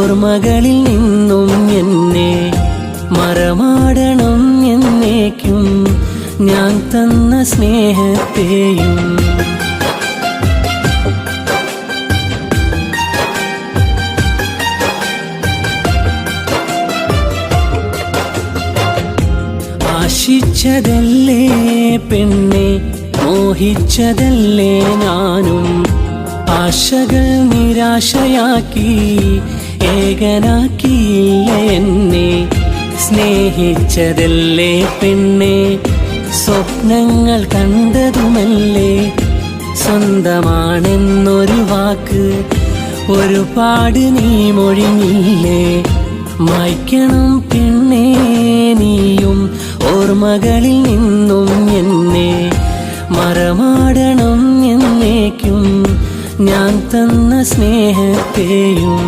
ഓർമ്മകളിൽ നിന്നും എന്നെ മറമാടണം എന്നേക്കും ഞാൻ തന്ന സ്നേഹത്തെയും. ആശിച്ചതല്ലേ പെണ്ണെ, മോഹിച്ചതല്ലേ ഞാനും, ആശകൾ നിരാശയാക്കി ഏകനാക്കിയില്ല എന്നെ. സ്നേഹിച്ചതല്ലേ പെണ്ണെ, സ്വപ്നങ്ങൾ കണ്ടതുമല്ലേ, സ്വന്തമാണെന്നൊരു വാക്ക് ഒരുപാട് നീ മൊഴിഞ്ഞില്ലേ. മായ്ക്കണം പെണ്ണേ നീയും ഓർമ്മകളിൽ നിന്നും എന്നെ, മറമാടണം എന്നേക്കും ഞാൻ തന്ന സ്നേഹത്തെയും.